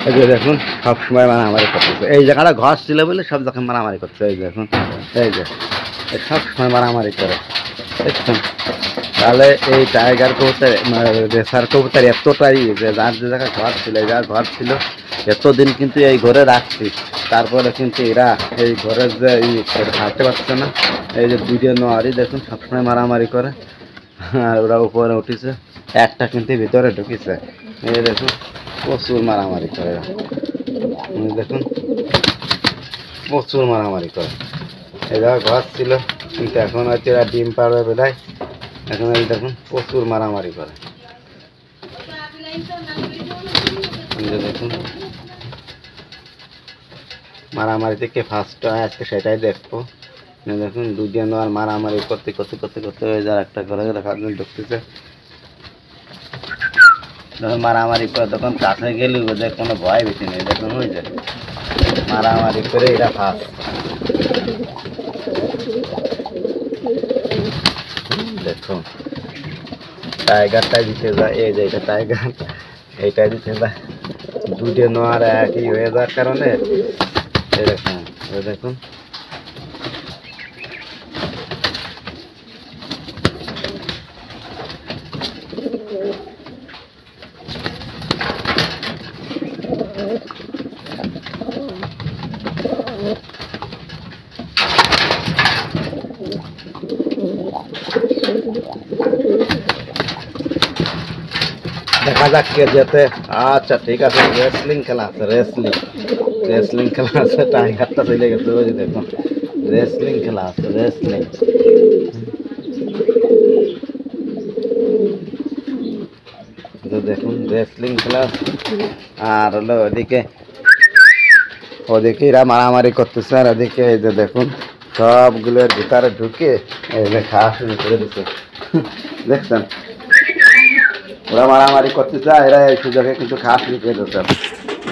এই যে দেখুন সবসময় মারামারি করতেছে। এই জায়গাটা ঘর ছিল বলে সব জায়গায় মারামারি করছে। এই দেখুন, এই যে সবসময় মারামারি করে দেখছেন। তাহলে এই টাইগার কবুতর রেসার কবুতর এতটাই যে যার যে জায়গায় ঘর ছিল, এই জায়গায় ঘর ছিল এতদিন কিন্তু এই ঘরে রাখছি, তারপরে কিন্তু এরা এই ঘরের যে হাঁটতে পারছে না। এই যে ভিডিও নোয়ারি দেখুন সবসময় মারামারি করে। আর ওরা উপরে উঠেছে, একটা কিন্তু ভিতরে ঢুকেছে। এই দেখুন প্রচুর মারামারি করে দেখুন, প্রচুর মারামারি করে। এই জায়গায় ঘর ছিল কিন্তু এখন হয়তো এরা ডিম পাড়বে বেলায়, এখন এই দেখুন প্রচুর মারামারি করে। দেখুন মারামারি থেকে ফার্স্ট হয় আজকে সেটাই দেখবো। দেখুন দুদিন আর মারামারি করতে করতে করতে করতে হয়ে যায় একটা ঘরে দেখার জন্য ঢুকতেছে। যখন মারামারি করে তখন কাছে গেলে ওদের কোনো ভয় ভীতি নেই। দেখুন ওই যে মারামারি করে এরা ফার্স্ট। দেখুন টাইগারটাই দিতে যায়, এই যে এটা টাইগার, এইটাই দিতে যায়। দুটো নোয়ার একই হয়ে যাওয়ার কারণে এরকম। দেখুন দেখা যাক কে যেতে। আচ্ছা ঠিক আছে, রেসলিং খেলা আছে, রেসলিং খেলা আছে। টাইগারটা চলে গেছে ওই যে দেখুন, রেসলিং খেলা আছে, রেসলিং। দেখুন রেসলিং খেলা। আর হলো ওদিকে এরা মারামারি করতেছে, আর ওদিকে এই যে দেখুন সবগুলোর ভিতরে ঢুকে এই যে খাওয়া শুরু করে দিচ্ছে। দেখছেন ওরা মারামারি করতে চায়, এরা এই সুযোগে কিন্তু খাওয়া শুরু করে দিচ্ছে।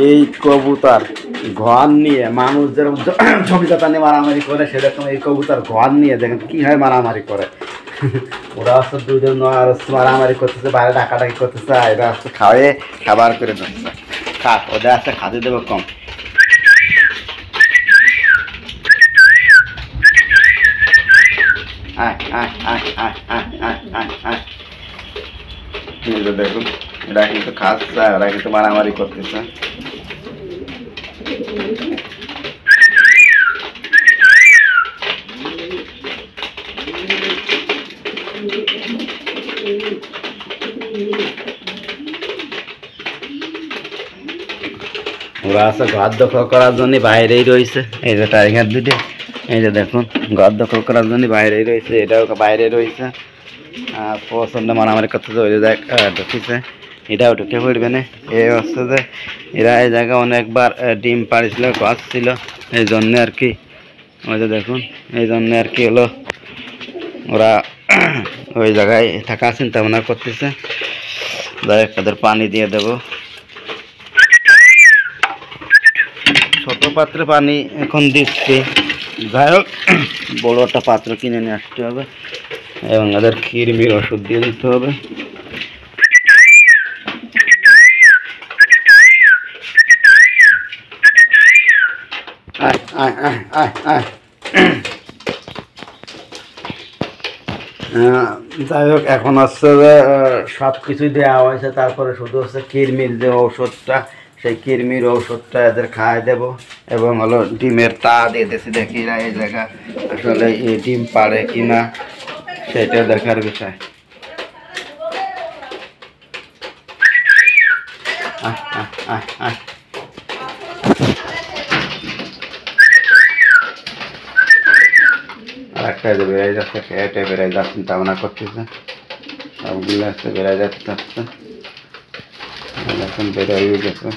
এই কবুতর ঘর নিয়ে মানুষ যেরকম ছবিটা নিয়ে মারামারি করে, সেরকম এই কবুতর ঘর নিয়ে দেখেন কি হয় মারামারি করে। ওরা হচ্ছে দুজন আর মারামারি করতেছে, বাইরে ডাকাডাকি করতেছে, এরা হচ্ছে খাওয়াই খাবার করে দিচ্ছে। খাক ওদের আসতে খাতে দেবো কম। দেখুন এরা কিন্তু খাচ্ছে, ওরা কিন্তু মারামারি করতেছে। ওরা আছে ঘর দখল করার জন্য বাইরেই রয়েছে। এই যে টাইগার দুটো, এই যে দেখুন ঘর দখল করার জন্য বাইরেই রয়েছে, এটাও বাইরে রয়েছে। আর প্রচণ্ড মারামারি করতেছে। ওই যে ঢুকেছে, এটাও ঢুকে পড়বে না। এই হচ্ছে যে এরা এই জায়গায় অনেকবার ডিম পাড়িছিল, গাছ ছিল, এই জন্যে আর কি। ওই যে দেখুন এই জন্যে আর কি হলো ওরা ওই জায়গায় থাকা চিন্তা ভাবনা করতেছে। তাদের পানি দিয়ে দেবো। ছোট পাত্রে পানি এখন দিচ্ছি। যাই হোক বড় একটা পাত্র কিনে নিয়ে আসতে হবে এবং এদের কৃমির ওষুধ দিয়ে দিতে হবে। যাই হোক এখন হচ্ছে যে সব কিছুই দেওয়া হয়েছে, তারপরে শুধু হচ্ছে কৃমির যে ঔষধটা, সেই কৃমির ঔষধটা এদের খাওয়াই দেবো। এবং হলো ডিমের তা দিয়ে দিয়েছি, দেখি না এই জায়গা আসলে এই ডিম পাড়ে কিনা সেটা দেখার বিষয়। আর একটা যে বেড়ে যাচ্ছে, এটা বেড়ে যাচ্ছে চিন্তা ভাবনা করতেছে, সবগুলো আসতে বেড়ে যাচ্ছে আসতে। এখন বেড়ে গেছে,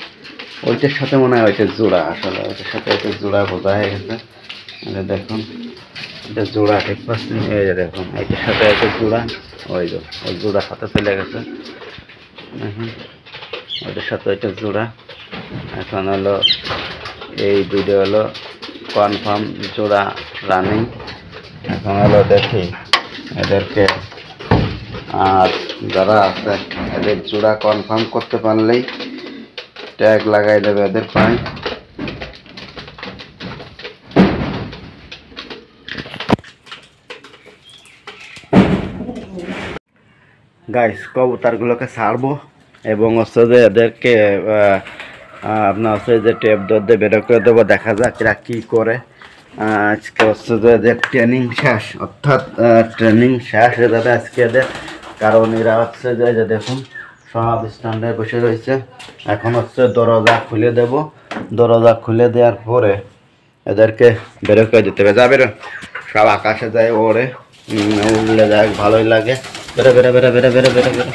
ওইটার সাথে মনে হয় ওইটা জোড়া, আসলে ওইটার সাথে ওইটা জোড়া বোঝা হয়ে গেছে। দেখুন এটা জোড়া ঠিক পাচ্ছেন, এই যে দেখুন এইটার সাথে একটা জোড়া, ওই জোড়ার সাথে চলে গেছে। এখন ওইটার সাথে ওইটা জোড়া। এখন হলো এই দুটো হলো কনফার্ম জোড়া রানিং। এখন হলো দেখি এদেরকে, আর যারা আছে এদের জোড়া কনফার্ম করতে পারলেই ট্যাগ লাগাই দেবে এদের পায়ে। গাইস কবুতরগুলোকে ছাড়বো এবং হচ্ছে যে এদেরকে আপনার হচ্ছে যে টেপ দর দিয়ে বের করে দেবো, দেখা যাক এরা কী করে। আজকে হচ্ছে যে এদের ট্রেনিং শেষ, অর্থাৎ ট্রেনিং শেষ হয়ে যাবে আজকে এদের, কারণ এরা হচ্ছে যে দেখুন সব স্ট্যান্ডে বসে রয়েছে। এখন হচ্ছে দরজা খুলে দেব, দরজা খুলে দেওয়ার পরে এদেরকে বের করে দিতে হবে। যা বেরো, সব আকাশে যায় ওড়ে, উড়লে যায়, ভালোই লাগে। বেরো বেরো বেরো বেরো বেরো বেরো বেরো।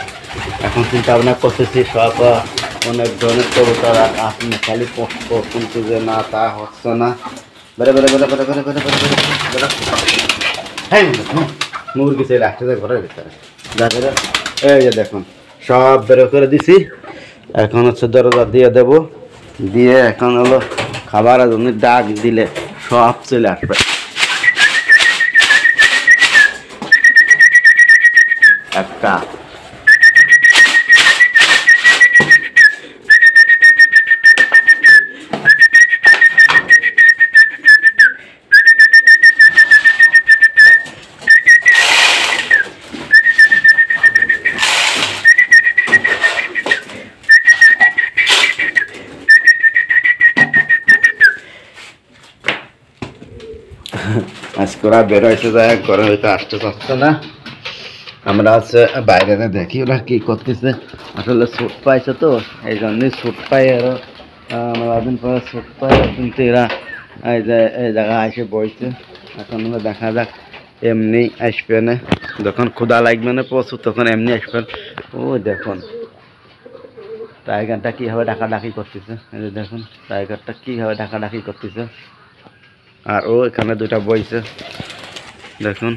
এখন চিন্তা ভাবনা করতেছি সব অনেক ধরনের কবুতর, আপনি খালি পোস্ট কিন্তু যে না তা হচ্ছে না। বেরো বেরো বেরো বেরো বেরো বেরো বেরো বেরো বেরো। হ্যাঁ মুরগি ছেলে আসতে যায় ঘরের ভিতরে, যা বেরো। এই যে দেখুন সব বেরো করে দিছি। এখন হচ্ছে দরজা দিয়ে দেব, দিয়ে এখন হলো খাবারের জন্য ডাক দিলে সব চলে আসবে। একটা আজকে ওরা বেরোইতে যায়, ঘরে হয়তো আসতে চাচ্ছে না। আমরা হচ্ছে বাইরে দেখি ওরা কি করতেছে। আসলে ছুট পাইছে তো এই জন্যই ছুট পাই, আরো মেলা দিন পরে ছুট পাই, কিন্তু এরা এই যে এই জায়গায় এসে বইছে। এখন আমরা দেখা যাক, এমনি আসবে না, যখন ক্ষুধা লাগবে না প্রচুর তখন এমনি আসবেন। ও দেখুন টাইগারটা কীভাবে ডাকাডাকি করতেছে, এই যে দেখুন টাইগারটা কীভাবে ডাকাডাকি করতেছে। আর ও এখানে দুটা বইছে দেখুন।